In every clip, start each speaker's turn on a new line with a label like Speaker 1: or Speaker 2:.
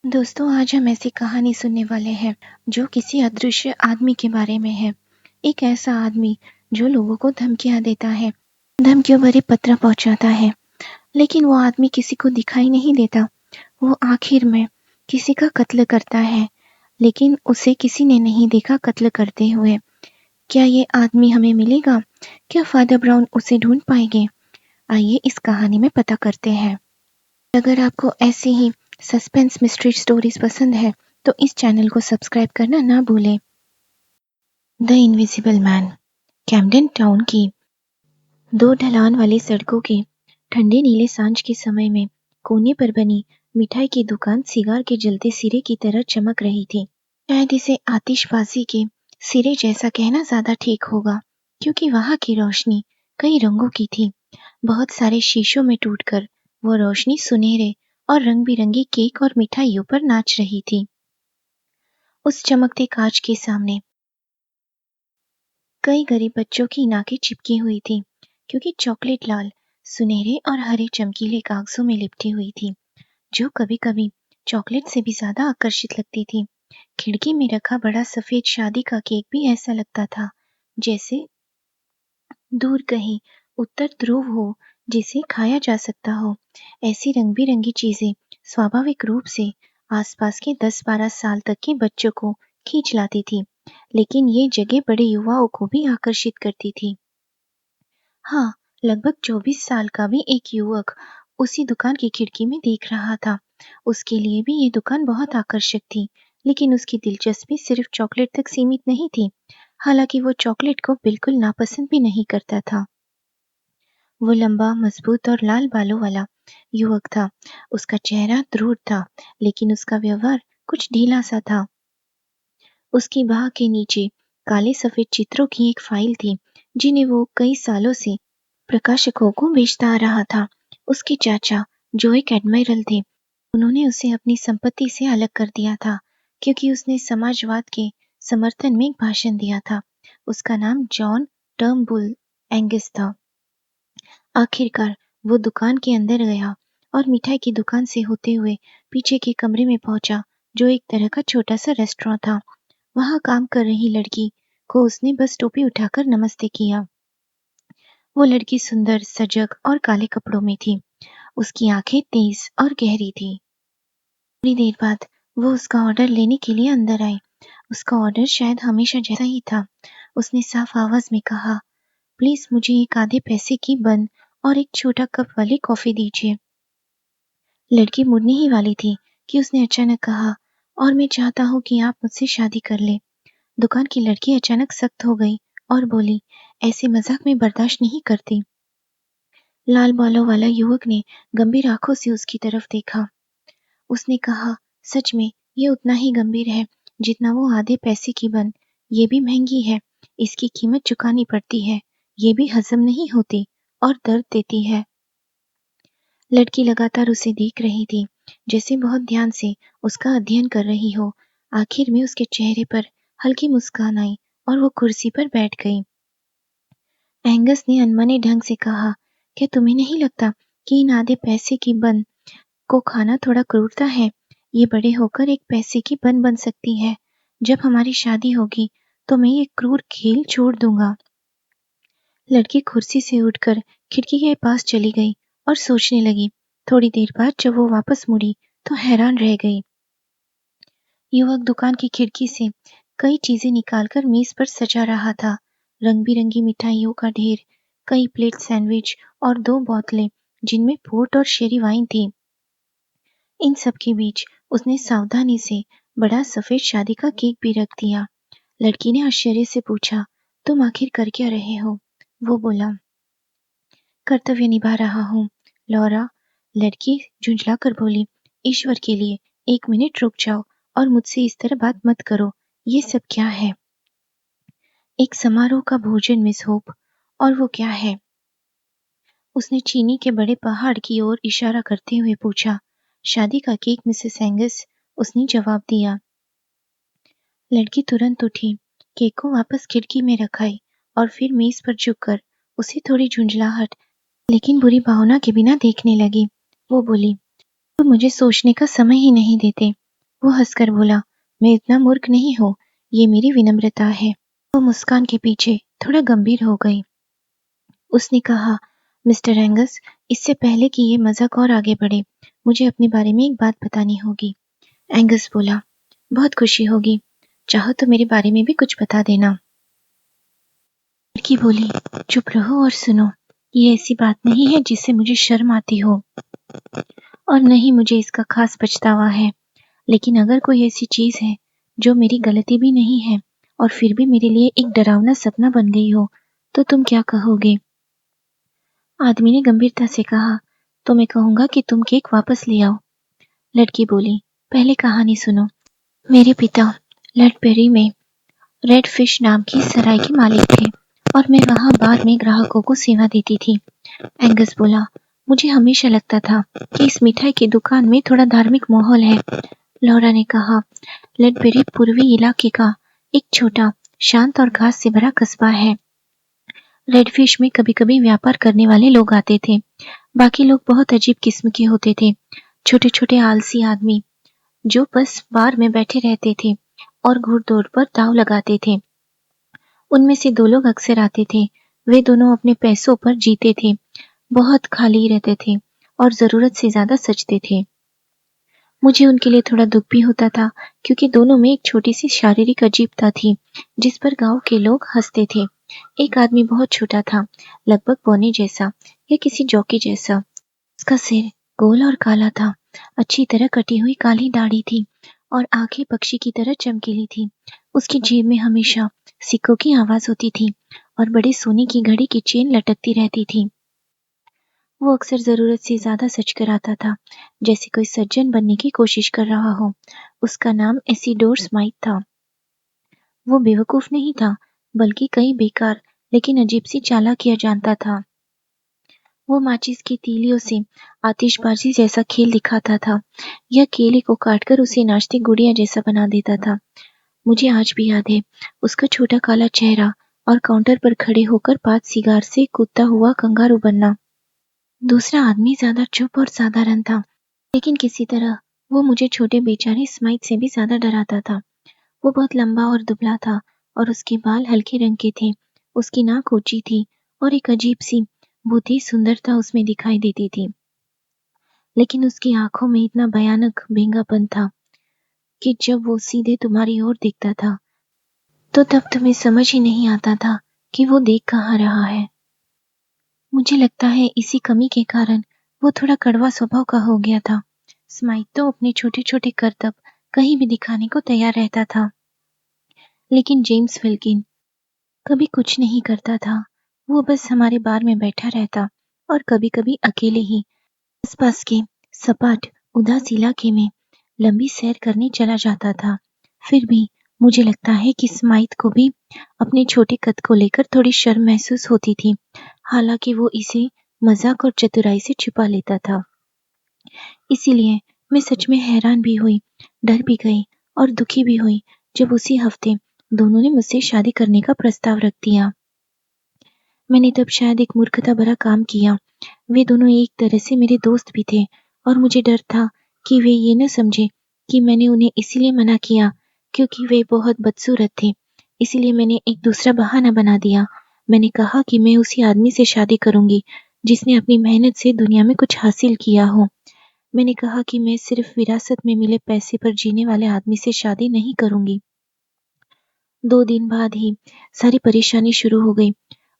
Speaker 1: दोस्तों, आज हम ऐसी कहानी सुनने वाले हैं जो किसी अदृश्य आदमी के बारे में है। एक ऐसा आदमी जो लोगों को धमकियां देता है, धमकियों भरे पत्र पहुंचाता है, लेकिन वो आदमी किसी को दिखाई नहीं देता। वो आखिर में किसी का कत्ल करता है, लेकिन उसे किसी ने नहीं देखा कत्ल करते हुए। क्या ये आदमी हमें मिलेगा? क्या फादर ब्राउन उसे ढूंढ पाएंगे? आइए इस कहानी में पता करते हैं। अगर आपको ऐसी ही सस्पेंस मिस्ट्री स्टोरीज पसंद है तो इस चैनल को सब्सक्राइब करना ना भूलें। The invisible man. Camden Town की दो ढलान वाली सड़कों के ठंडे नीले सांझ के समय में कोने पर बनी मिठाई की दुकान सिगार के जलते सिरे की तरह चमक रही थी। शायद इसे आतिशबाजी के सिरे जैसा कहना ज्यादा ठीक होगा, क्योंकि वहां की रोशनी कई रंगों की थी। बहुत सारे शीशों में टूटकर वो रोशनी सुनहरे और रंग बिरंगी केक और मिठाइयों पर नाच रही थी। उस चमकते कांच के सामने कई गरीब बच्चों की नाकें चिपकी हुई थी, क्योंकि चॉकलेट लाल, सुनहरे और हरे चमकीले कागजों में लिपटी हुई थी, जो कभी-कभी चॉकलेट से भी ज्यादा आकर्षित लगती थी। खिड़की में रखा बड़ा सफेद शादी का केक भी ऐसा लगता था जैसे दूर कहीं उत्तर ध्रुव हो, जिसे खाया जा सकता हो। ऐसी रंग बिरंगी चीजें स्वाभाविक रूप से आसपास के 10-12 साल तक के बच्चों को खींच लाती थी, लेकिन ये जगह बड़े युवाओं को भी आकर्षित करती थी। हाँ, लगभग 24 साल का भी एक युवक उसी दुकान की खिड़की में देख रहा था। उसके लिए भी ये दुकान बहुत आकर्षक थी, लेकिन उसकी दिलचस्पी सिर्फ चॉकलेट तक सीमित नहीं थी। हालांकि वो चॉकलेट को बिल्कुल नापसंद भी नहीं करता था। वो लंबा, मजबूत और लाल बालों वाला युवक था। उसका चेहरा दृढ़ था, लेकिन उसका व्यवहार कुछ ढीला सा था। उसकी बाह के नीचे काले सफेद चित्रों की एक फाइल थी, जिन्हें वो कई सालों से प्रकाशकों को बेचता आ रहा था। उसके चाचा, जो एक एडमिरल थे, उन्होंने उसे अपनी संपत्ति से अलग कर दिया था, क्योंकि उसने समाजवाद के समर्थन में एक भाषण दिया था। उसका नाम जॉन टर्नबुल एंगिस था। आखिरकार वो दुकान के अंदर गया और मिठाई की दुकान से होते हुए पीछे के कमरे में पहुंचा, जो एक तरह का छोटा सा रेस्टोरेंट था। वहां काम कर रही लड़की को उसने बस टोपी उठाकर नमस्ते किया। वो लड़की सुंदर, सजग और काले कपड़ों में थी। उसकी आंखें तेज और गहरी थी। थोड़ी देर बाद वो उसका ऑर्डर लेने के लिए अंदर आई। उसका ऑर्डर शायद हमेशा जैसा ही था। उसने साफ आवाज में कहा, प्लीज मुझे एक आधे पैसे की बन और एक छोटा कप वाली कॉफी दीजिए। लड़की मुड़ने ही वाली थी कि उसने अचानक कहा, और मैं चाहता हूँ कि आप मुझसे शादी कर ले। दुकान की लड़की अचानक सख्त हो गई और बोली, ऐसे मजाक में बर्दाश्त नहीं करती। लाल बालों वाला युवक ने गंभीर आंखों से उसकी तरफ देखा। उसने कहा, सच में ये उतना ही गंभीर है जितना वो आधे पैसे की बन। ये भी महंगी है, इसकी कीमत चुकानी पड़ती है। ये भी हजम नहीं होती और दर्द देती है। लड़की लगातार उसे देख रही थी, जैसे बहुत ध्यान से उसका अध्ययन कर रही हो। आखिर में उसके चेहरे पर हल्की मुस्कान आई और वो कुर्सी पर बैठ गई। एंगस ने अनमने ढंग से कहा, क्या तुम्हें नहीं लगता कि इन आधे पैसे की बन को खाना थोड़ा क्रूरता है? ये बड़े होकर एक पैसे की बन सकती है। जब हमारी शादी होगी तो मैं ये क्रूर खेल छोड़ दूंगा। लड़की कुर्सी से उठकर खिड़की के पास चली गई और सोचने लगी। थोड़ी देर बाद जब वो वापस मुड़ी तो हैरान रह गई। युवक दुकान की खिड़की से कई चीजें निकालकर मेज पर सजा रहा था। रंग बिरंगी मिठाइयों का ढेर, कई प्लेट सैंडविच और 2 बोतलें जिनमें पोर्ट और शेरी वाइन थी। इन सब के बीच उसने सावधानी से बड़ा सफेद शादी का केक भी रख दिया। लड़की ने आश्चर्य से पूछा, तुम आखिर कर क्या रहे हो? वो बोला, कर्तव्य निभा रहा हूँ, लौरा। लड़की झुंझला कर बोली, ईश्वर के लिए 1 मिनट रुक जाओ और मुझसे इस तरह बात मत करो। ये सब क्या है? एक समारोह का भोजन, मिस होप। और वो क्या है? उसने चीनी के बड़े पहाड़ की ओर इशारा करते हुए पूछा। शादी का केक, मिसेस एंगस, उसने जवाब दिया। लड़की तुरंत उठी, केक को वापस खिड़की में रखाई और फिर मेज पर झुककर उसे थोड़ी झुंझलाहट लेकिन बुरी भावना के बिना देखने लगी। वो बोली, तुम मुझे सोचने का समय ही नहीं देते। वो हंसकर बोला, मैं इतना मूर्ख नहीं हूँ, ये मेरी विनम्रता है। वो मुस्कान के पीछे थोड़ा गंभीर हो गई। उसने कहा, मिस्टर एंगस, इससे पहले कि ये मजाक और आगे बढ़े, मुझे अपने बारे में एक बात बतानी होगी। एंगस बोला, बहुत खुशी होगी, चाहो तो मेरे बारे में भी कुछ बता देना। लड़की बोली, चुप रहो और सुनो, ये ऐसी बात नहीं है जिससे मुझे शर्म आती हो और न ही मुझे इसका खास पछतावा है, लेकिन अगर कोई ऐसी चीज है जो मेरी गलती भी नहीं है और फिर भी मेरे लिए एक डरावना सपना बन गई हो, तो तुम क्या कहोगे? आदमी ने गंभीरता से कहा, तो मैं कहूंगा कि तुम केक वापस ले आओ। लड़की बोली, पहले कहानी सुनो। मेरे पिता लडबेरी में रेड फिश नाम की सराय के मालिक थे और मैं वहां बार में ग्राहकों को सेवा देती थी। एंगस बोला, मुझे हमेशा लगता था कि इस मिठाई की दुकान में थोड़ा धार्मिक माहौल है। लौरा ने कहा, लडबेरी पूर्वी इलाके का एक छोटा, शांत और घास से भरा कस्बा है। रेडफिश में कभी-कभी व्यापार करने वाले लोग आते थे। बाकी लोग बहुत अजीब किस्म के होते थे, छोटे-छोटे आलसी आदमी जो बस बार में बैठे रहते थे और घुड़दौड़ पर दांव लगाते थे। उनमें से 2 लोग अक्सर आते थे। वे दोनों अपने पैसों पर जीते थे, बहुत खाली रहते थे और जरूरत से ज्यादा सजते थे। मुझे उनके लिए थोड़ा दुख भी होता था, क्योंकि दोनों में एक छोटी सी शारीरिक अजीबता थी जिस पर गांव के लोग हंसते थे। एक आदमी बहुत छोटा था, लगभग पौने जैसा या किसी जॉकी जैसा। उसका सिर गोल और काला था, अच्छी तरह कटी हुई काली दाढ़ी थी और आंखें पक्षी की तरह चमकीली थी। उसकी जेब में हमेशा सिक्कों की आवाज होती थी और बड़े सोने की घड़ी की चेन लटकती रहती थी। वो अक्सर जरूरत से ज्यादा सच कर आता था, जैसे कोई सज्जन बनने की कोशिश कर रहा हो। उसका नाम एसिडोर स्माइथ था। वो बेवकूफ नहीं था, बल्कि कई बेकार लेकिन अजीब सी चालाकियां जानता था। वो माचिस की तीलियों से आतिशबाजी जैसा खेल दिखाता था या केले को काटकर उसे नाचती गुड़िया जैसा बना देता था। मुझे आज भी याद है उसका छोटा काला चेहरा और काउंटर पर खड़े होकर 5 सिगार से कूदता हुआ कंगारू बनना। दूसरा आदमी ज्यादा चुप और साधारण था, लेकिन किसी तरह वो मुझे छोटे बेचारे स्माइथ से भी ज्यादा डराता था। वो बहुत लंबा और दुबला था और उसके बाल हल्के रंग के थे। उसकी नाक ऊंची थी और एक अजीब सी बुद्धि सुंदरता उसमें दिखाई देती थी, लेकिन उसकी आंखों में इतना भयानक बेंगापन था कि जब वो सीधे तुम्हारी ओर देखता था तो तब तुम्हें समझ ही नहीं आता था कि वो देख कहाँ रहा है। मुझे लगता है इसी कमी के कारण वो थोड़ा कड़वा स्वभाव का हो गया था। स्माइथ तो अपने छोटे-छोटे करतब कहीं भी दिखाने को तैयार रहता था, लेकिन जेम्स विल्किन कभी कुछ नहीं करता था। वो बस हमारे बार में बैठा रहता और कभी-कभी अकेले ही आसपास के सपाट उदास इलाके में लंबी सैर करने चला जाता था। फिर भी मुझे लगता है कि स्माइथ को भी अपने छोटे कद को लेकर थोड़ी शर्म महसूस होती थी, हालांकि वो इसे मजाक और चतुराई से छुपा लेता था। इसीलिए मैं सच में हैरान भी हुई, डर भी गई और दुखी भी हुई जब उसी हफ्ते दोनों ने मुझसे शादी करने का प्रस्ताव रख दिया। मैंने तब शायद एक मूर्खता भरा काम किया। वे दोनों एक तरह से मेरे दोस्त भी थे और मुझे डर था कि वे ये न समझे कि मैंने उन्हें इसीलिए मना किया क्योंकि वे बहुत बदसूरत थे। इसीलिए मैंने एक दूसरा बहाना बना दिया। मैंने कहा कि मैं उसी आदमी से शादी करूंगी जिसने अपनी मेहनत से दुनिया में कुछ हासिल किया हो। मैंने कहा कि मैं सिर्फ विरासत में मिले पैसे पर जीने वाले आदमी से शादी नहीं करूंगी। 2 दिन बाद ही सारी परेशानी शुरू हो गई।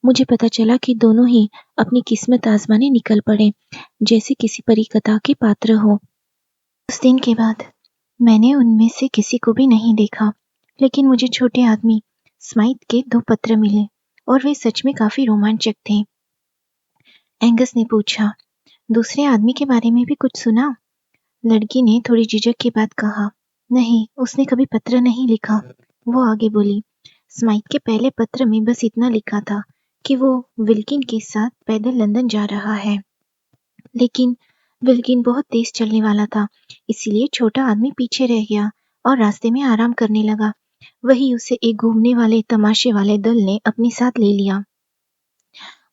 Speaker 1: मुझे पता चला कि दोनों ही अपनी किस्मत आजमाने निकल पड़े, जैसे किसी परी कथा के पात्र हो। उस दिन के बाद मैंने उनमें से किसी को भी नहीं देखा, लेकिन मुझे छोटे आदमी स्माइथ के 2 पत्र मिले और वे सच में काफी रोमांचक थे। एंगस ने पूछा, दूसरे आदमी के बारे में भी कुछ सुना? लड़की ने थोड़ी झिझक के बाद कहा, नहीं, उसने कभी पत्र नहीं लिखा। वो आगे बोली, स्माइथ के पहले पत्र में बस इतना लिखा था कि वो विल्किन के साथ पैदल लंदन जा रहा है, लेकिन विल्किन बहुत तेज चलने वाला था, इसीलिए छोटा आदमी पीछे रह गया और रास्ते में आराम करने लगा। वही उसे एक घूमने वाले तमाशे वाले दल ने अपने साथ ले लिया।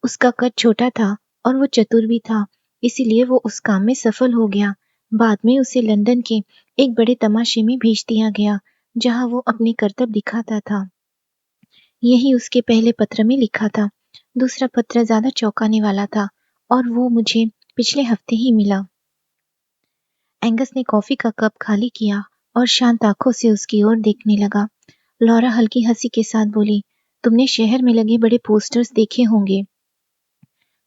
Speaker 1: उसका कद छोटा था और वो चतुर भी था, इसीलिए वो उस काम में सफल हो गया। बाद में उसे लंदन के एक बड़े तमाशे में भेज दिया गया, जहाँ वो अपने करतब दिखाता था। यही उसके पहले पत्र में लिखा था। दूसरा पत्र ज़्यादा चौंकाने वाला था और वो मुझे पिछले हफ्ते ही मिला। एंगस ने कॉफ़ी का कप खाली किया और शांत आंखों से उसकी ओर देखने लगा। लॉरा हल्की हंसी के साथ बोली, तुमने शहर में लगे बड़े पोस्टर्स देखे होंगे।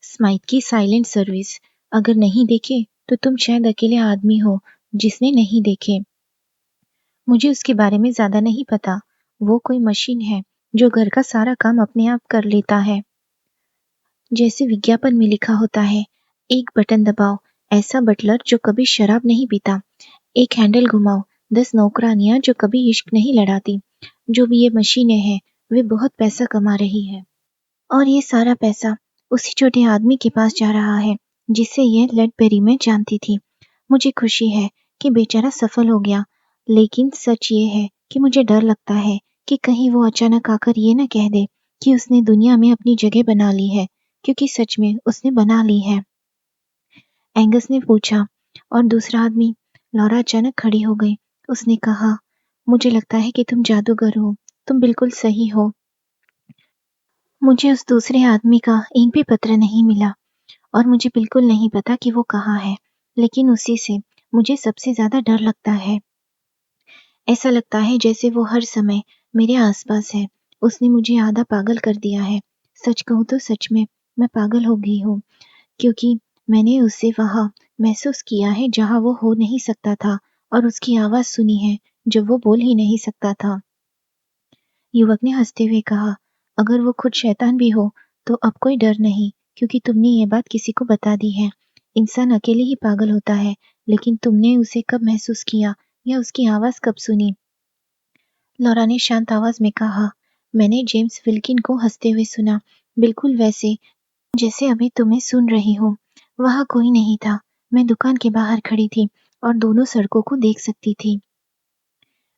Speaker 1: स्माइथ की साइलेंट सर्विस। अगर नहीं देखे तो तुम शायद अकेले आदमी हो जिसने नहीं देखे। मुझे उसके बारे में ज्यादा नहीं पता। वो कोई मशीन है जो घर का सारा काम अपने आप कर लेता है, जैसे विज्ञापन में लिखा होता है। एक बटन दबाओ, ऐसा बटलर जो कभी शराब नहीं पीता। एक हैंडल घुमाओ, 10 नौकरानियां जो कभी इश्क नहीं लड़ाती। जो भी ये मशीनें हैं, वे बहुत पैसा कमा रही है। और ये सारा पैसा उसी छोटे आदमी के पास जा रहा है जिसे यह लेडबेरी में जानती थी। मुझे खुशी है कि बेचारा सफल हो गया, लेकिन सच ये है कि मुझे डर लगता है कि कहीं वो अचानक आकर ये न कह दे कि उसने दुनिया में अपनी जगह बना ली है, क्योंकि सच में उसने बना ली है। एंगस ने पूछा, और दूसरा आदमी? लॉरा अचानक खड़ी हो गई। उसने कहा, मुझे लगता है कि तुम जादूगर हो। तुम बिल्कुल सही हो। मुझे उस दूसरे आदमी का एक भी पत्र नहीं मिला और मुझे बिल्कुल नहीं पता कि वो कहाँ है, लेकिन उसी से मुझे सबसे ज्यादा डर लगता है। ऐसा लगता है जैसे वो हर समय मेरे आसपास है। उसने मुझे आधा पागल कर दिया है। सच कहूँ तो सच में मैं पागल हो गई हूँ, क्योंकि मैंने उसे वहां महसूस किया है जहां वो हो नहीं सकता था, और उसकी आवाज सुनी है जब वो बोल ही नहीं सकता था। युवक ने हंसते हुए कहा, अगर वो खुद शैतान भी हो तो अब कोई डर नहीं, क्योंकि तुमने ये बात किसी को बता दी है। इंसान अकेले ही पागल होता है, लेकिन तुमने उसे कब महसूस किया या उसकी आवाज कब सुनी? लॉरा ने शांत आवाज में कहा, मैंने जेम्स विल्किन को हंसते हुए सुना, बिल्कुल वैसे जैसे अभी तुम्हें सुन रही हूँ। वहां कोई नहीं था। मैं दुकान के बाहर खड़ी थी और दोनों सड़कों को देख सकती थी।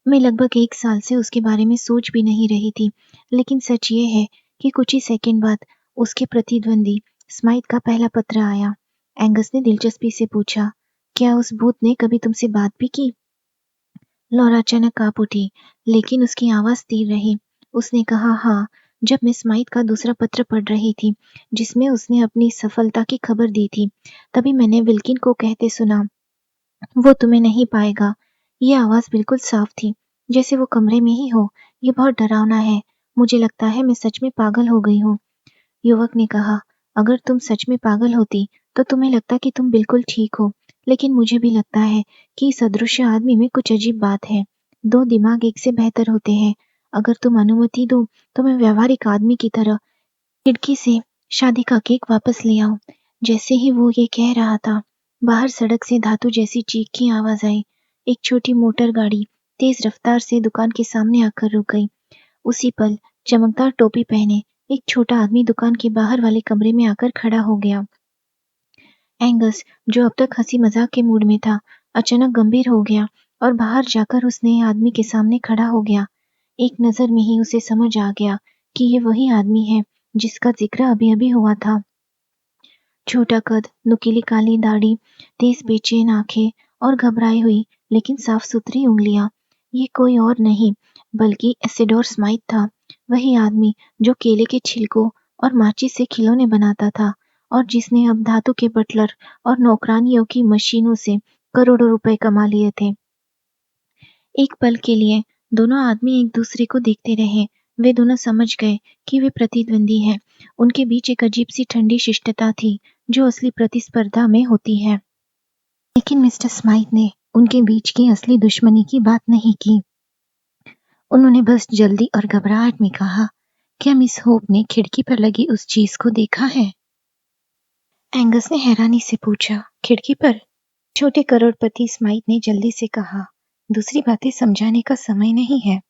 Speaker 1: मैं लगभग 1 साल से उसके बारे में सोच भी नहीं रही थी, लेकिन सच ये है कि कुछ ही सेकंड बाद उसके प्रतिद्वंदी स्माइथ का पहला पत्र आया। एंगस ने दिलचस्पी से पूछा, क्या उस भूत ने कभी तुमसे बात भी की? लौरा अचानक कांप उठी, लेकिन उसकी आवाज स्थिर रही। उसने कहा, हाँ, जब मैं स्माइथ का दूसरा पत्र पढ़ रही थी, जिसमें उसने अपनी सफलता की खबर दी थी, तभी मैंने विल्किन को कहते सुना, वो तुम्हें नहीं पाएगा। ये आवाज बिल्कुल साफ थी, जैसे वो कमरे में ही हो। ये बहुत डरावना है। मुझे लगता है मैं सच में पागल हो गई हूँ। युवक ने कहा, अगर तुम सच में पागल होती तो तुम्हें लगता कि तुम बिल्कुल ठीक हो, लेकिन मुझे भी लगता है कि इस अदृश्य आदमी में कुछ अजीब बात है। 2 दिमाग एक से बेहतर होते हैं। अगर तुम अनुमति दो तो मैं व्यावहारिक आदमी की तरह खिड़की से शादी का केक वापस ले आऊं। जैसे ही वो ये कह रहा था, बाहर सड़क से धातु जैसी चीख की आवाज आई। एक छोटी मोटर गाड़ी तेज रफ्तार से दुकान के सामने आकर रुक गई। उसी पल चमकदार टोपी पहने एक छोटा आदमी दुकान के बाहर वाले कमरे में आकर खड़ा हो गया। एंगस, जो अब तक हंसी मजाक के मूड में था, अचानक गंभीर हो गया और बाहर जाकर उस नए आदमी के सामने खड़ा हो गया। एक नजर में ही उसे समझ आ गया कि ये वही आदमी है जिसका जिक्र अभी अभी हुआ था। छोटा कद, नुकीली काली दाढ़ी, तेज बेचैन आंखें और घबराई हुई लेकिन साफ सुथरी उंगलियां। ये कोई और नहीं बल्कि एसिडोर स्माइथ था, वही आदमी जो केले के छिलकों और माचिस से खिलौने बनाता था और जिसने अब धातु के बटलर और नौकरानियों की मशीनों से करोड़ों रुपए कमा लिए थे। एक पल के लिए दोनों आदमी एक दूसरे को देखते रहे। वे दोनों समझ गए कि वे प्रतिद्वंदी हैं। उनके बीच एक अजीब सी ठंडी शिष्टता थी जो असली प्रतिस्पर्धा में होती है। लेकिन मिस्टर स्माइथ ने उनके बीच की असली दुश्मनी की बात नहीं की। उन्होंने बस जल्दी और घबराहट में कहा, क्या मिस होप ने खिड़की पर लगी उस चीज को देखा है? एंगस ने हैरानी से पूछा, खिड़की पर? छोटे करोड़पति स्माइथ ने जल्दी से कहा, दूसरी बातें समझाने का समय नहीं है।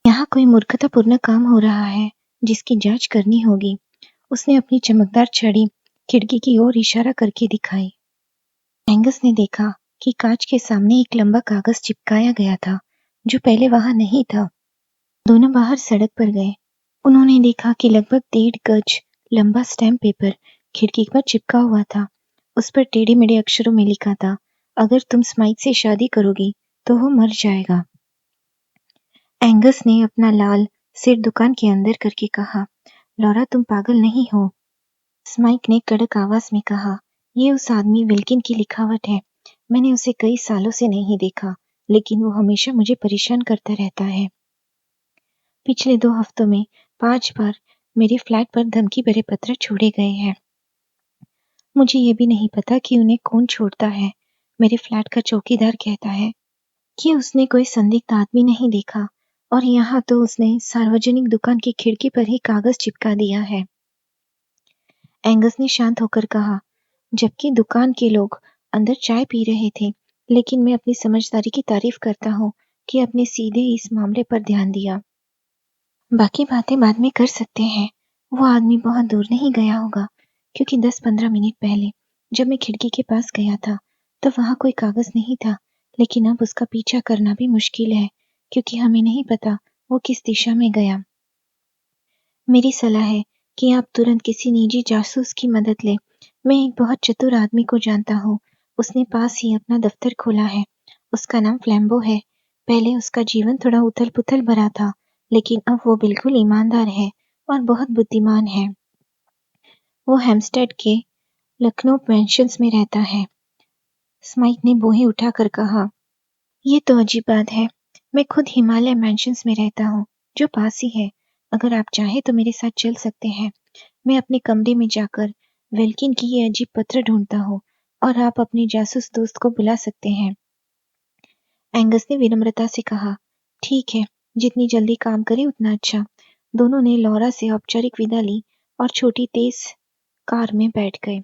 Speaker 1: यहाँ कोई मूर्खतापूर्ण काम हो रहा है जिसकी जांच करनी होगी। उसने अपनी चमकदार छड़ी खिड़की की ओर इशारा करके दिखाई। एंगस ने देखा कि कांच के सामने एक लंबा कागज चिपकाया गया था जो पहले वहां नहीं था। दोनों बाहर सड़क पर गए। उन्होंने देखा कि लगभग 1.5 गज लंबा स्टैम्प पेपर खिड़की पर चिपका हुआ था। उस पर टेढ़े मेढ़े अक्षरों में लिखा था, अगर तुम स्माइथ से शादी करोगी तो वो मर जाएगा। एंगस ने अपना लाल सिर दुकान के अंदर करके कहा, लॉरा तुम पागल नहीं हो। स्माइक ने कड़क आवाज में कहा, ये उस आदमी विल्किन की लिखावट है। मैंने उसे कई सालों से नहीं देखा, लेकिन वो हमेशा मुझे परेशान करता रहता है। पिछले 2 हफ्तों में 5 बार मेरे फ्लैट पर धमकी भरे पत्र छोड़े गए हैं। मुझे ये भी नहीं पता कि उन्हें कौन छोड़ता है। मेरे फ्लैट का चौकीदार कहता है कि उसने कोई संदिग्ध आदमी नहीं देखा, और यहाँ तो उसने सार्वजनिक दुकान की खिड़की पर ही कागज चिपका दिया है। एंगस ने शांत होकर कहा, जबकि दुकान के लोग अंदर चाय पी रहे थे, लेकिन मैं अपनी समझदारी की तारीफ करता हूँ कि अपने सीधे इस मामले पर ध्यान दिया। बाकी बातें बाद में कर सकते हैं। वो आदमी बहुत दूर नहीं गया होगा, क्योंकि 10-15 मिनट पहले जब मैं खिड़की के पास गया था तो वहां कोई कागज नहीं था, लेकिन अब उसका पीछा करना भी मुश्किल है, क्योंकि हमें नहीं पता वो किस दिशा में गया। मेरी सलाह है कि आप तुरंत किसी निजी जासूस की मदद लें। मैं एक बहुत चतुर आदमी को जानता हूँ। उसने पास ही अपना दफ्तर खोला है। उसका नाम फ्लैम्बो है। पहले उसका जीवन थोड़ा उथल-पुथल भरा था, लेकिन अब वो बिल्कुल ईमानदार है और बहुत बुद्धिमान है। वो हैम्पस्टेड के लखनऊ मैंशंस में रहता है। स्माइक ने बोहे उठाकर कहा, ये तो अजीब बात है। मैं खुद हिमालय मैंशंस में रहता हूँ, जो पास ही है। अगर आप चाहें तो मेरे साथ चल सकते हैं। मैं अपने कमरे में जाकर वेल्किन की ये अजीब पत्र ढूंढता हूँ, और आप अपने जासूस दोस्त को बुला सकते हैं। एंगस ने विनम्रता से कहा, ठीक है, जितनी जल्दी काम करे उतना अच्छा। दोनों ने लॉरा से औपचारिक विदा ली और छोटी तेज कार में बैठ गए।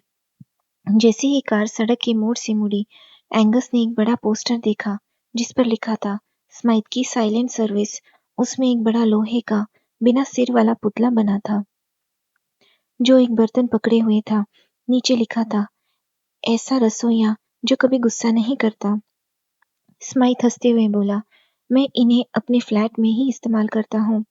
Speaker 1: जैसे ही कार सड़क के मोड़ से मुड़ी, एंगस ने एक बड़ा पोस्टर देखा जिस पर लिखा था, स्माइथ की साइलेंट सर्विस। उसमें एक बड़ा लोहे का बिना सिर वाला पुतला बना था जो एक बर्तन पकड़े हुए था। नीचे लिखा था, ऐसा रसोइया जो कभी गुस्सा नहीं करता। स्माइथ हंसते हुए बोला, मैं इन्हें अपने फ्लैट में ही इस्तेमाल करता हूँ,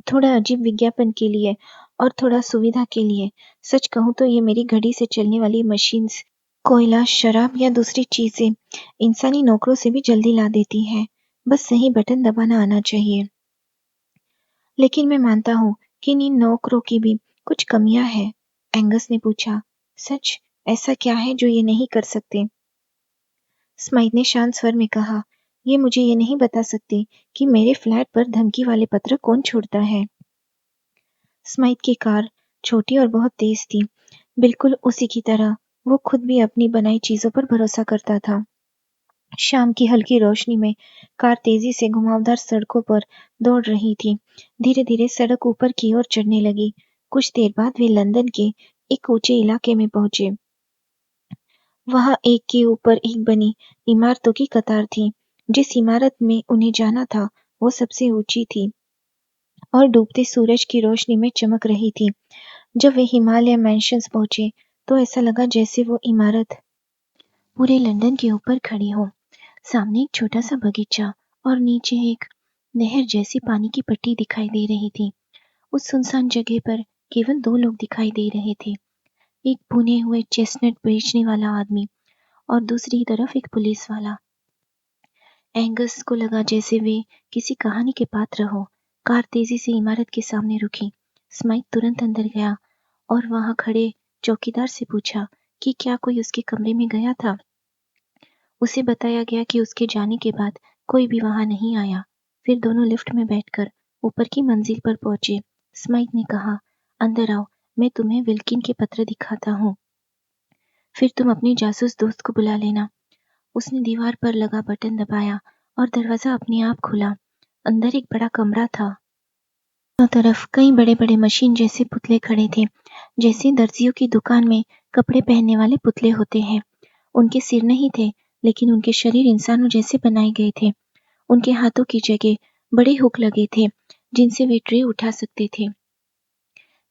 Speaker 1: थोड़ा अजीब विज्ञापन के लिए और थोड़ा सुविधा के लिए। सच कहूँ तो ये मेरी घड़ी से चलने वाली मशीन्स कोयला, शराब या दूसरी चीजें इंसानी नौकरों से भी जल्दी ला देती हैं। बस सही बटन दबाना आना चाहिए। लेकिन मैं मानता हूँ कि इन नौकरों की भी कुछ कमियां हैं। एंगस ने पूछा, सच? ऐसा क्या है जो ये नहीं कर सकते? स्माइथ ने शांत स्वर में कहा, ये मुझे ये नहीं बता सकते कि मेरे फ्लैट पर धमकी वाले पत्र कौन छोड़ता है। स्माइथ की कार छोटी और बहुत तेज थी, बिल्कुल उसी की तरह वो खुद भी अपनी बनाई चीजों पर भरोसा करता था। शाम की हल्की रोशनी में कार तेजी से घुमावदार सड़कों पर दौड़ रही थी। धीरे धीरे सड़क ऊपर की ओर चढ़ने लगी। कुछ देर बाद वे लंदन के एक ऊंचे इलाके में पहुंचे। वहां एक के ऊपर एक बनी इमारतों की कतार थी। जिस इमारत में उन्हें जाना था वो सबसे ऊंची थी और डूबते सूरज की रोशनी में चमक रही थी। जब वे हिमालय मैंशंस पहुंचे तो ऐसा लगा जैसे वो इमारत पूरे लंदन के ऊपर खड़ी हो। सामने एक छोटा सा बगीचा और नीचे एक नहर जैसी पानी की पट्टी दिखाई दे रही थी। उस सुनसान जगह पर केवल 2 लोग दिखाई दे रहे थे, एक भुने हुए चेस्टनट बेचने वाला आदमी और दूसरी तरफ एक पुलिस वाला। एंगस को लगा जैसे वे किसी कहानी के पात्र हो। कार तेजी से इमारत के सामने रुकी। स्माइक तुरंत अंदर गया और वहां खड़े चौकीदार से पूछा कि क्या कोई उसके कमरे में गया था। उसे बताया गया कि उसके जाने के बाद कोई भी वहां नहीं आया। फिर दोनों लिफ्ट में बैठकर ऊपर की मंजिल पर पहुंचे। स्माइक ने कहा, अंदर आओ, मैं तुम्हें विल्किन के पत्र दिखाता हूँ, फिर तुम अपने जासूस दोस्त को बुला लेना। उसने दीवार पर लगा बटन दबाया और दरवाजा अपने आप खुला। अंदर एक बड़ा कमरा था। दोनों तरफ कई बड़े बड़े मशीन जैसे पुतले खड़े थे, जैसे दर्जियों की दुकान में कपड़े पहनने वाले पुतले होते हैं। उनके सिर नहीं थे, लेकिन उनके शरीर इंसानों जैसे बनाए गए थे। उनके हाथों की जगह बड़े हुक लगे थे, जिनसे वे ट्रे उठा सकते थे।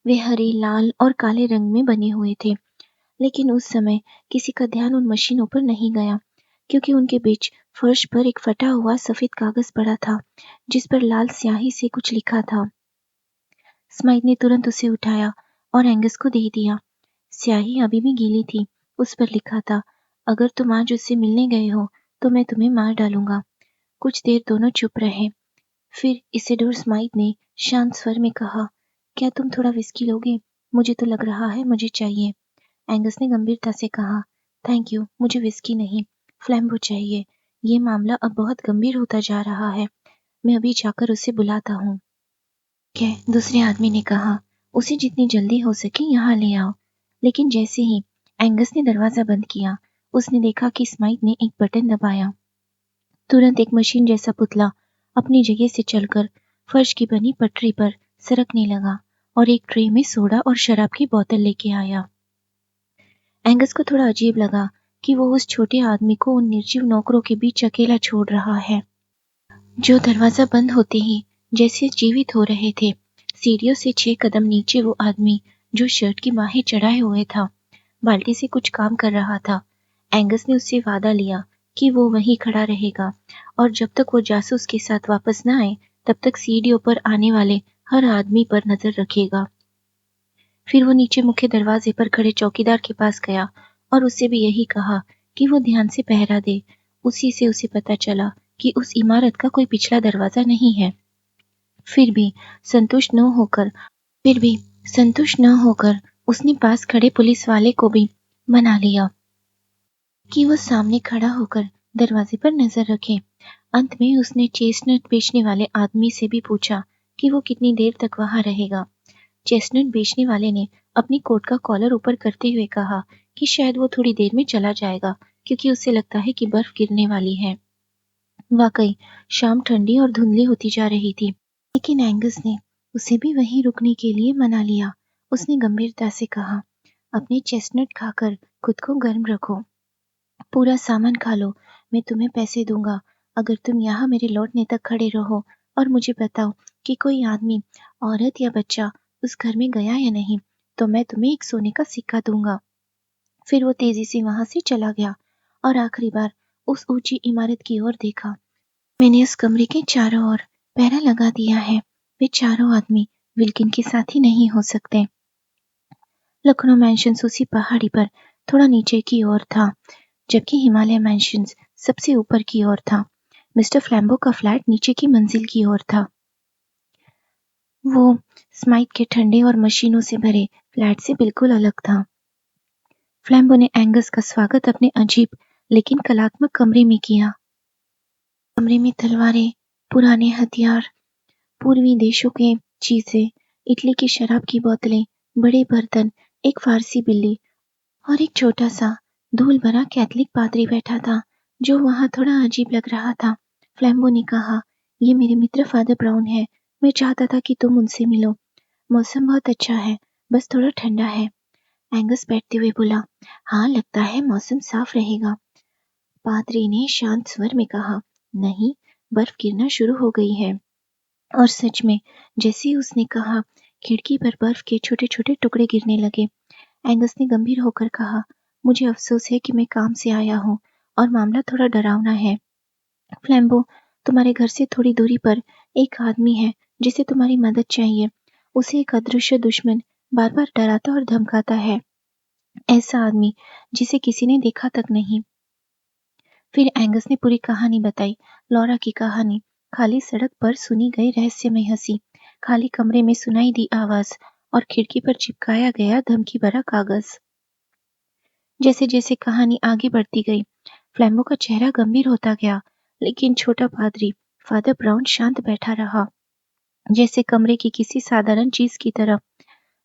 Speaker 1: वे हरे, लाल और काले रंग में बने हुए थे, लेकिन उस समय किसी का ध्यान उन मशीनों पर नहीं गया, क्योंकि उनके बीच फर्श पर एक फटा हुआ सफेद कागज पड़ा था, जिस पर लाल स्याही से कुछ लिखा था। स्माइथ ने तुरंत उसे उठाया और एंगस को दे दिया। स्याही अभी भी गीली थी। उस पर लिखा था, अगर तुम आज उससे मिलने गए हो तो मैं तुम्हें मार डालूंगा। कुछ देर दोनों चुप रहे। फिर इसिडोर स्माइथ ने शांत स्वर में कहा, क्या तुम थोड़ा विस्की लोगे? मुझे तो लग रहा है मुझे चाहिए। एंगस ने गंभीरता से कहा, थैंक यू, मुझे विस्की नहीं, फ्लैम्बो चाहिए। ये मामला अब बहुत गंभीर होता जा रहा है। मैं अभी जाकर उसे बुलाता हूँ। ठीक है, दूसरे आदमी ने कहा, उसे जितनी जल्दी हो सके यहाँ ले आओ। लेकिन जैसे ही एंगस ने दरवाजा बंद किया, उसने देखा कि स्माइथ ने एक बटन दबाया। तुरंत एक मशीन जैसा पुतला अपनी जगह से चलकर फर्श की बनी पटरी पर सरकने लगा और एक ट्रे में सोडा और शराब की बोतल लेके आया। एंगस को थोड़ा अजीब लगा कि वो उस छोटे आदमी को उन निर्जीव नौकरों के बीच अकेला छोड़ रहा है, जो दरवाजा बंद होते ही जैसे जीवित हो रहे थे। सीढ़ियों से 6 कदम नीचे वो आदमी, जो शर्ट की बाहें चढ़ाए हुए था, बाल्टी से कुछ काम कर रहा था। एंगस ने उससे वादा लिया कि वो वहीं खड़ा रहेगा और जब तक वो जासूस के साथ वापस न आए तब तक सीढ़ियों पर आने वाले हर आदमी पर नजर रखेगा। फिर वो नीचे मुख्य दरवाजे पर खड़े चौकीदार के पास गया और उससे भी यही कहा कि वो ध्यान से पहरा दे। उसी से उसे पता चला कि उस इमारत का कोई पिछला दरवाजा नहीं है। फिर भी संतुष्ट न होकर उसने पास खड़े पुलिस वाले को भी मना लिया कि वो सामने खड़ा होकर दरवाजे पर नजर रखे। अंत में उसने चेस्टनट बेचने वाले आदमी से भी पूछा कि वो कितनी देर तक वहां रहेगा। चेस्टनट बेचने वाले ने अपनी कोट का कॉलर ऊपर करते हुए कहा कि शायद वो थोड़ी देर में चला जाएगा, क्योंकि उसे लगता है कि बर्फ गिरने वाली है। वाकई शाम ठंडी और धुंधली होती जा रही थी, लेकिन एंगस ने उसे भी वहीं रुकने के लिए मना लिया। उसने गंभीरता से कहा, अपने चेस्टनट खाकर खुद को गर्म रखो। पूरा सामान खा लो, मैं तुम्हें पैसे दूंगा अगर तुम यहाँ मेरे लौटने तक खड़े रहो और मुझे बताओ कि कोई आदमी, औरत या बच्चा उस घर में गया या नहीं, तो मैं तुम्हें एक सोने का सिक्का दूंगा। फिर वो तेजी से वहां से चला गया और आखिरी बार उस ऊंची इमारत की ओर देखा। मैंने उस कमरे के चारों ओर पहरा लगा दिया है। वे चारों आदमी विल्किन के साथी नहीं हो सकते। लखनऊ मैंशंस उसी पहाड़ी पर थोड़ा नीचे की ओर था, जबकि हिमालय मैंशंस सबसे ऊपर की ओर था। मिस्टर फ्लैम्बो का फ्लैट नीचे की मंजिल की ओर था। वो स्माइथ के ठंडे और मशीनों से भरे फ्लैट से बिल्कुल अलग था। फ्लैम्बो ने एंगस का स्वागत अपने अजीब लेकिन कलात्मक कमरे में किया। कमरे में तलवारें, पुराने हथियार, पूर्वी देशों के चीजें, इटली की शराब की बोतलें, बड़े बर्तन, एक फारसी बिल्ली और एक छोटा सा धूल भरा कैथलिक पादरी बैठा था, जो वहां थोड़ा अजीब लग रहा था। फ्लैम्बो ने कहा, ये मेरे मित्र फादर ब्राउन है। मैं चाहता था कि तुम उनसे मिलो। मौसम बहुत अच्छा है, बस थोड़ा ठंडा है। एंगस बैठते हुए बोला, हाँ, लगता है मौसम साफ रहेगा। पादरी ने शांत स्वर में कहा, नहीं, बर्फ गिरना शुरू हो गई है। और सच में, जैसे ही उसने कहा, खिड़की पर बर्फ के छोटे छोटे टुकड़े गिरने लगे। एंगस ने गंभीर होकर कहा, मुझे अफसोस है कि मैं काम से आया हूँ और मामला थोड़ा डरावना है। फ्लैम्बो, तुम्हारे घर से थोड़ी दूरी पर एक आदमी है जिसे तुम्हारी मदद चाहिए। उसे एक अदृश्य दुश्मन बार बार डराता और धमकाता है, ऐसा आदमी जिसे किसी ने देखा तक नहीं। फिर एंगस ने पूरी कहानी बताई, लॉरा की कहानी, खाली सड़क पर सुनी गई रहस्यमय हंसी, खाली कमरे में सुनाई दी आवाज और खिड़की पर चिपकाया गया धमकी भरा कागज। जैसे जैसे कहानी आगे बढ़ती गई, फ्लैम्बो का चेहरा गंभीर होता गया, लेकिन छोटा पादरी फादर ब्राउन शांत बैठा रहा, जैसे कमरे की किसी साधारण चीज की तरह।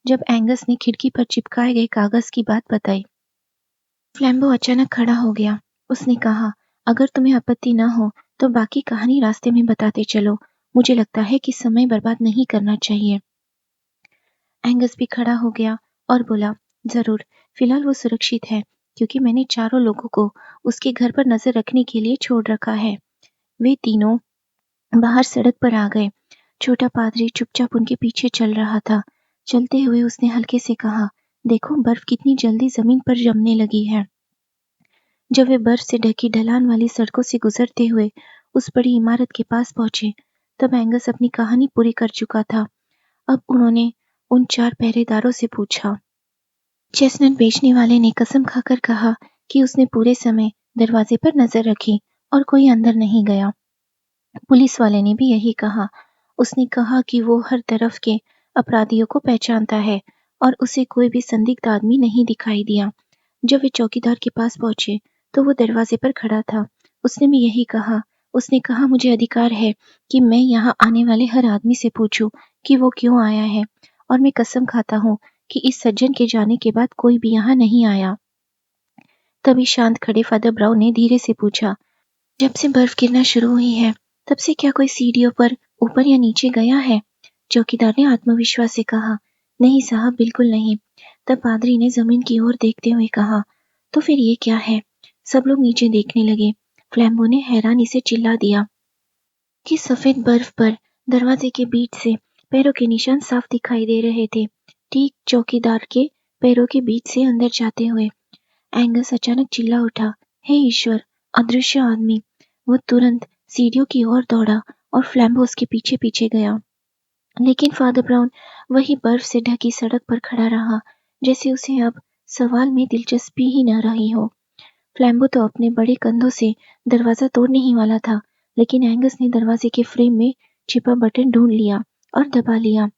Speaker 1: जब एंगस ने खिड़की पर चिपकाए गए कागज की बात बताई, फ्लैम्बो अचानक खड़ा हो गया। उसने कहा, अगर तुम्हें आपत्ति न हो तो बाकी कहानी रास्ते में बताते चलो। मुझे लगता है कि समय बर्बाद नहीं करना चाहिए। एंगस भी खड़ा हो गया और बोला, जरूर, फिलहाल वो सुरक्षित है, क्योंकि मैंने चारों लोगों को उसके घर पर नजर रखने के लिए छोड़ रखा है। वे तीनों बाहर सड़क पर आ गए। छोटा पादरी चुपचाप उनके पीछे चल रहा था। चलते हुए उसने हल्के से कहा, देखो, बर्फ कितनी जल्दी जमीन पर जमने लगी है। जब वे बर्फ से ढकी ढलान वाली सड़कों से गुजरते हुए उस बड़ी इमारत के पास पहुंचे, तब एंगस अपनी कहानी पूरी कर चुका था। अब उन्होंने उन 4 पहरेदारों से पूछा। चेस्टनट बेचने वाले ने कसम खाकर कहा कि उसने पूरे समय दरवाजे पर नजर रखी और कोई अंदर नहीं गया। पुलिस वाले ने भी यही कहा। उसने कहा कि वो हर तरफ के अपराधियों को पहचानता है और उसे कोई भी संदिग्ध आदमी नहीं दिखाई दिया। जब वे चौकीदार के पास पहुंचे तो वो दरवाजे पर खड़ा था। उसने भी यही कहा। उसने कहा, मुझे अधिकार है कि मैं यहाँ आने वाले हर आदमी से पूछूं कि वो क्यों आया है, और मैं कसम खाता हूँ कि इस सज्जन के जाने के बाद कोई भी यहाँ नहीं आया। तभी शांत खड़े फादर ब्राउन ने धीरे से पूछा, जब से बर्फ गिरना शुरू हुई है तब से क्या कोई सीढ़ियों पर ऊपर या नीचे गया है? चौकीदार ने आत्मविश्वास से कहा, नहीं साहब, बिल्कुल नहीं। तब पादरी ने जमीन की ओर देखते हुए कहा, तो फिर ये क्या है? सब लोग नीचे देखने लगे। फ्लैम्बो ने हैरानी से चिल्ला दिया कि सफेद बर्फ पर दरवाजे के बीच से पैरों के निशान साफ दिखाई दे रहे थे, ठीक चौकीदार के पैरों के बीच से अंदर जाते हुए। एंगस अचानक चिल्ला उठा, हे ईश्वर, अदृश्य आदमी! वो तुरंत सीढ़ियों की ओर दौड़ा और फ्लैम्बो उसके पीछे पीछे गया। लेकिन फादर ब्राउन वही बर्फ से ढकी सड़क पर खड़ा रहा, जैसे उसे अब सवाल में दिलचस्पी ही न रही हो। फ्लैम्बो तो अपने बड़े कंधों से दरवाजा तोड़ने ही वाला था, लेकिन एंगस ने दरवाजे के फ्रेम में छिपा बटन ढूंढ लिया और दबा लिया।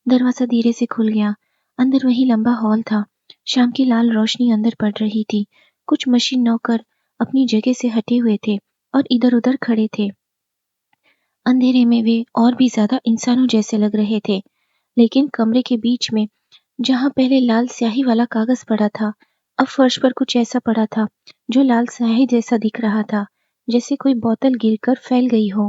Speaker 1: दरवाजा धीरे से खुल गया। अंदर वही लंबा हॉल था। शाम की लाल रोशनी अंदर पड़ रही थी। कुछ मशीन नौकर अपनी जगह से हटे हुए थे और इधर-उधर खड़े थे। अंधेरे में वे और भी ज्यादा इंसानों जैसे लग रहे थे, लेकिन कमरे के बीच में, जहां पहले लाल स्याही वाला कागज पड़ा था, अब फर्श पर कुछ ऐसा पड़ा था जो लाल स्याही जैसा दिख रहा था, जैसे कोई बोतल गिरकर फैल गई हो।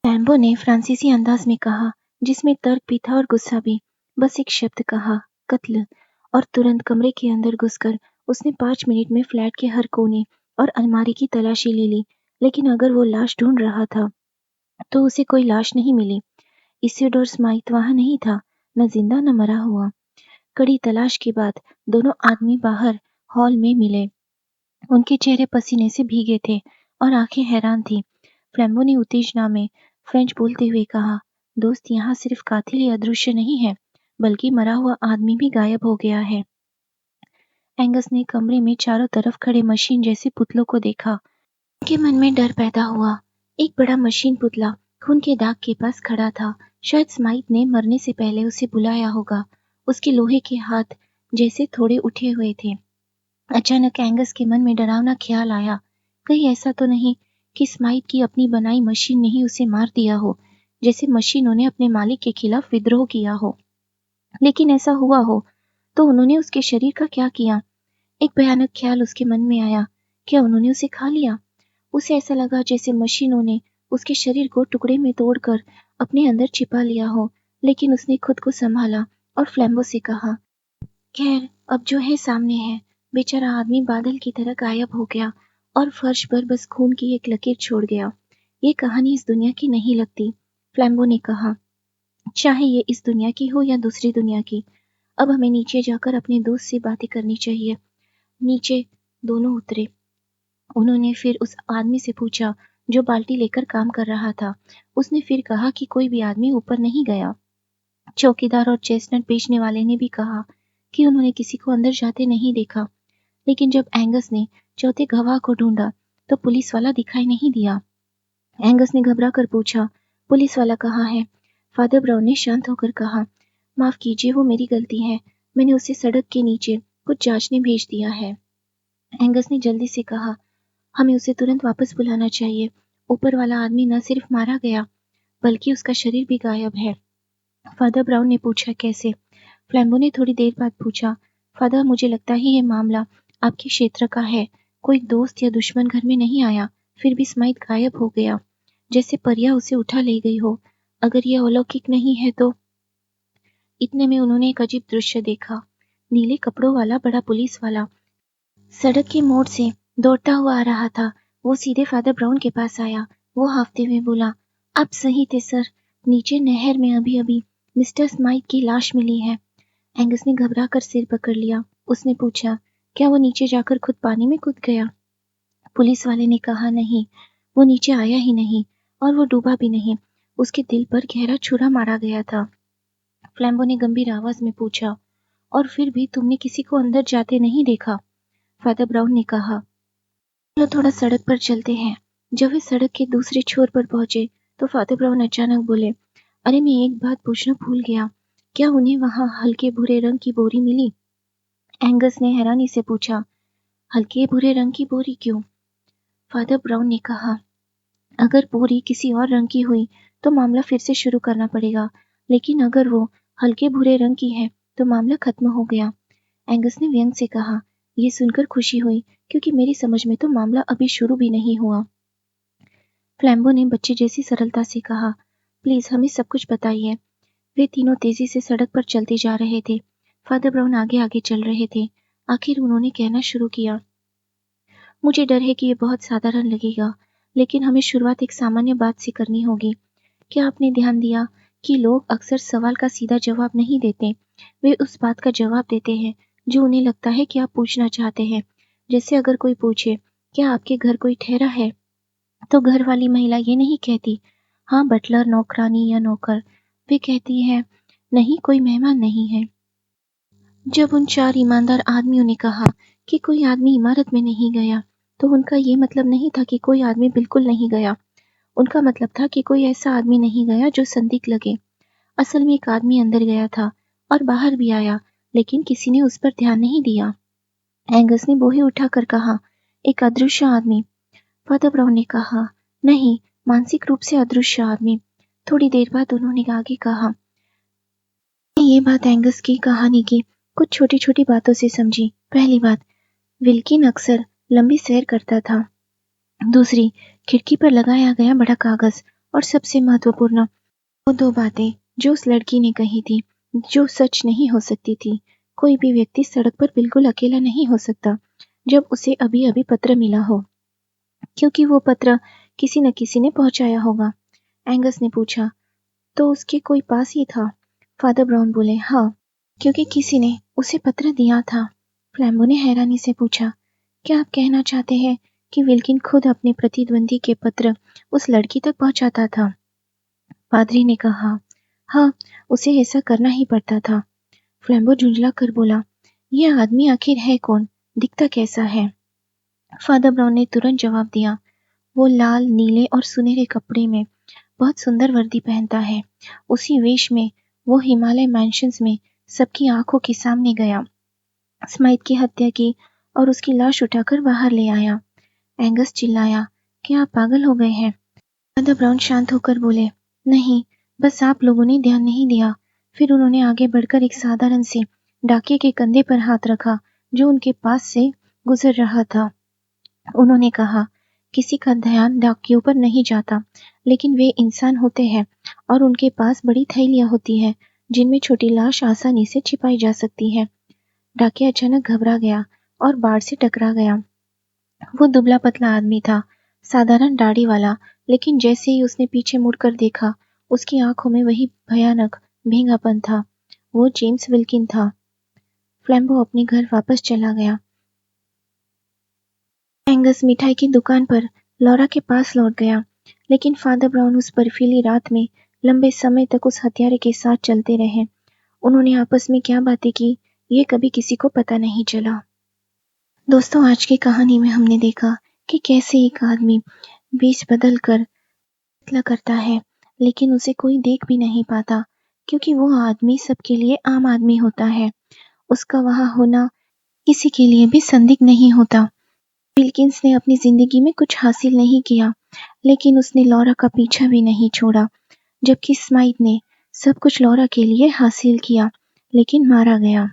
Speaker 1: लैम्बो ने फ्रांसीसी अंदाज में कहा, जिसमें तर्क भी था और गुस्सा भी। बस एक शब्द कहा, कत्ल, और तुरंत कमरे के अंदर घुसकर उसने 5 मिनट में फ्लैट के हर कोने और अलमारी की तलाशी ले ली। लेकिन अगर वो लाश ढूंढ रहा था तो उसे कोई लाश नहीं मिली। इसिडोर स्माइथ वहां नहीं था, न जिंदा न मरा हुआ। कड़ी तलाश के बाद दोनों आदमी बाहर हॉल में मिले। उनके चेहरे पसीने से भीगे थे और आंखें हैरान थी। फ्लैम्बो ने उत्तेजना में फ्रेंच बोलते हुए कहा, दोस्त, यहाँ सिर्फ कातिल ही अदृश्य नहीं है, बल्कि मरा हुआ आदमी भी गायब हो गया है। एंगस ने कमरे में चारों तरफ खड़े मशीन जैसे पुतलों को देखा। उनके मन में डर पैदा हुआ। एक बड़ा मशीन पुतला खून के दाग के पास खड़ा था। शायद स्माइथ ने मरने से पहले उसे बुलाया होगा। उसके लोहे के हाथ जैसे थोड़े उठे हुए थे। अचानक एंगस के मन में डरावना ख्याल आया, कहीं ऐसा तो नहीं कि स्माइथ की अपनी बनाई मशीन ने ही उसे मार दिया हो, जैसे मशीनों ने अपने मालिक के खिलाफ विद्रोह किया हो। लेकिन ऐसा हुआ हो तो उन्होंने उसके शरीर का क्या किया? एक भयानक ख्याल उसके मन में आया, क्या उन्होंने उसे खा लिया? उसे ऐसा लगा जैसे मशीनों ने उसके शरीर को टुकड़े में तोड़कर अपने अंदर छिपा लिया हो। लेकिन उसने खुद को संभाला और फ्लैम्बो से कहा, खैर, अब जो है सामने है। बेचारा आदमी बादल की तरह गायब हो गया और फर्श पर बस खून की एक लकीर छोड़ गया। ये कहानी इस दुनिया की नहीं लगती, फ्लैम्बो ने कहा, चाहे ये इस दुनिया की हो या दूसरी दुनिया की। अब हमें नीचे जाकर अपने दोस्त से बातें करनी चाहिए। नीचे दोनों उतरे। उन्होंने फिर उस आदमी से पूछा जो बाल्टी लेकर काम कर रहा था। उसने फिर कहा कि कोई भी आदमी ऊपर नहीं गया। चौकीदार और चेस्टनट बेचने वाले ने भी कहा कि उन्होंने किसी को अंदर जाते नहीं देखा। लेकिन जब एंगस ने चौथे गवाह को ढूंढा तो पुलिस वाला दिखाई नहीं दिया। एंगस ने घबरा कर पूछा, पुलिस वाला कहाँ है? फादर ब्राउन ने शांत होकर कहा, माफ कीजिए, वो मेरी गलती है। मैंने उसे सड़क के नीचे कुछ जांचने भेज दिया है। एंगस ने जल्दी से कहा, हमें उसे तुरंत वापस बुलाना चाहिए। ऊपर वाला आदमी न सिर्फ मारा गया बल्कि उसका शरीर भी गायब है। फादर ब्राउन ने पूछा, कैसे? फ्लैम्बो ने थोड़ी देर बाद पूछा, फादर, मुझे लगता है ये मामला आपके क्षेत्र का है। कोई दोस्त या दुश्मन घर में नहीं आया, फिर भी स्माइथ गायब हो गया, जैसे परिया उसे उठा ले गई हो। अगर ये अलौकिक नहीं है तो। इतने में उन्होंने एक अजीब दृश्य देखा। नीले कपड़ों वाला बड़ा पुलिस वाला सड़क के मोड़ से दौड़ता हुआ आ रहा था। वो सीधे फादर ब्राउन के पास आया। वो हाफते हुए बोला, आप सही थे सर, नीचे नहर में अभी अभी मिस्टर स्माइथ की लाश मिली है। एंगस ने घबरा कर सिर पकड़ लिया। उसने पूछा, क्या वो नीचे जाकर खुद पानी में कूद गया? पुलिस वाले ने कहा, नहीं, वो नीचे आया ही नहीं और वो डूबा भी नहीं। उसके दिल पर गहरा छुरा मारा गया था। फ्लैम्बो ने गंभीर आवाज में पूछा, और फिर भी तुमने किसी को अंदर जाते नहीं देखा? फादर ब्राउन ने कहा। चलो थोड़ा सड़क पर चलते हैं। जब वे सड़क के दूसरे छोर पर पहुंचे तो फादर ब्राउन अचानक बोले, अरे मैं एक बात पूछना भूल गया, क्या उन्हें वहां हल्के भूरे रंग की बोरी मिली? एंगस ने हैरानी से पूछा, हल्के भूरे रंग की बोरी क्यों? फादर ब्राउन ने कहा, अगर बोरी किसी और रंग की हुई तो मामला फिर से शुरू करना पड़ेगा, लेकिन अगर वो हल्के भूरे रंग की है तो मामला खत्म हो गया। एंगस ने व्यंग से कहा, यह सुनकर खुशी हुई क्योंकि मेरी समझ में तो मामला अभी शुरू भी नहीं हुआ। फ्लैम्बो ने बच्चे जैसी सरलता से कहा, प्लीज हमें सब कुछ बताइए। वे तीनों तेजी से सड़क पर चलते जा रहे थे। फादर ब्राउन आगे आगे चल रहे थे। आखिर उन्होंने कहना शुरू किया, मुझे डर है कि ये बहुत साधारण लगेगा, लेकिन हमें शुरुआत एक सामान्य बात से करनी होगी। क्या आपने ध्यान दिया कि लोग अक्सर सवाल का सीधा जवाब नहीं देते, वे उस बात का जवाब देते हैं जो उन्हें लगता है कि आप पूछना चाहते हैं। जैसे अगर कोई पूछे, क्या आपके घर कोई ठहरा है, तो घर वाली महिला ये नहीं कहती, हाँ बटलर, नौकरानी या नौकर। वे कहती है, नहीं कोई मेहमान नहीं है। जब उन 4 ईमानदार आदमियों ने कहा कि कोई आदमी इमारत में नहीं गया, तो उनका ये मतलब नहीं था कि कोई आदमी बिल्कुल नहीं गया। उनका मतलब था कि कोई ऐसा आदमी नहीं गया जो संदिग्ध लगे। असल में एक आदमी अंदर गया था और बाहर भी आया, लेकिन किसी ने उस पर ध्यान नहीं दिया। एंगस ने बोहे उठाकर कहा, एक अदृश्य आदमी। फादर ब्राउन ने कहा, नहीं, मानसिक रूप से अदृश्य आदमी। थोड़ी देर बाद उन्होंने आगे कहा, ये बात एंगस की कहानी की कुछ छोटी छोटी बातों से समझी। पहली बात, विल्किन अक्सर लंबी सैर करता था। दूसरी, खिड़की पर लगाया गया बड़ा कागज। और सबसे महत्वपूर्ण, वो 2 बातें जो उस लड़की ने कही थी, जो सच नहीं हो सकती थी। कोई भी व्यक्ति सड़क पर बिल्कुल अकेला नहीं हो सकता जब उसे अभी अभी पत्र मिला हो, क्योंकि वो पत्र किसी न किसी ने पहुंचाया होगा। एंगस ने पूछा, तो उसके कोई पास ही था? फादर ब्राउन बोले, हाँ, क्योंकि किसी ने उसे पत्र दिया था। फ्लैम्बो ने हैरानी से पूछा, क्या आप कहना चाहते हैं कि विल्किन खुद अपने प्रतिद्वंदी के पत्र उस लड़की तक पहुंचाता था? पादरी ने कहा, हाँ, उसे ऐसा करना ही पड़ता था। फ्लैम्बो झुंझला कर बोला, यह आदमी आखिर है कौन, दिखता कैसा है? फादर ब्राउन ने तुरंत जवाब दिया, वो लाल, नीले और सुनहरे कपड़े में बहुत सुंदर वर्दी पहनता है। उसी वेश में वो हिमालय मैंशंस में सबकी आंखों के सामने गया, स्माइथ की हत्या की और उसकी लाश उठाकर बाहर ले आया। एंगस चिल्लाया, क्या आप पागल हो गए हैं? फादर ब्राउन शांत होकर बोले, नहीं, बस आप लोगों ने ध्यान नहीं दिया। फिर उन्होंने आगे बढ़कर एक साधारण से डाकिये के कंधे पर हाथ रखा जो उनके पास से गुजर रहा था। उन्होंने कहा, किसी का ध्यान डाकियों पर नहीं जाता, लेकिन वे इंसान होते हैं और उनके पास बड़ी थैलियां होती हैं जिनमें छोटी लाश आसानी से छिपाई जा सकती है। डाकिया अचानक घबरा गया और बाड़ से टकरा गया। वो दुबला पतला आदमी था, साधारण दाढ़ी वाला, लेकिन जैसे ही उसने पीछे मुड़कर देखा, उसकी आंखों में वही भयानक भींगापन था। वो जेम्स विल्किन था। फ्लैम्बो अपने घर वापस चला गया। एंगस मिठाई की दुकान पर लॉरा के पास लौट गया, लेकिन फादर ब्राउन उस बर्फीली रात में लंबे समय तक उस हत्यारे के साथ चलते रहे। उन्होंने आपस में क्या बातें की, ये कभी किसी को पता नहीं चला। दोस्तों, आज की कहानी में हमने देखा कि कैसे एक आदमी वेश बदल कर फैसला करता है, लेकिन उसे कोई देख भी नहीं पाता, क्योंकि वो आदमी सबके लिए आम आदमी होता है। उसका वहां होना किसी के लिए भी संदिग्ध नहीं होता। विल्किंस ने अपनी जिंदगी में कुछ हासिल नहीं किया, लेकिन उसने लॉरा का पीछा भी नहीं छोड़ा, जबकि स्माइथ ने सब कुछ लॉरा के लिए हासिल किया, लेकिन मारा गया।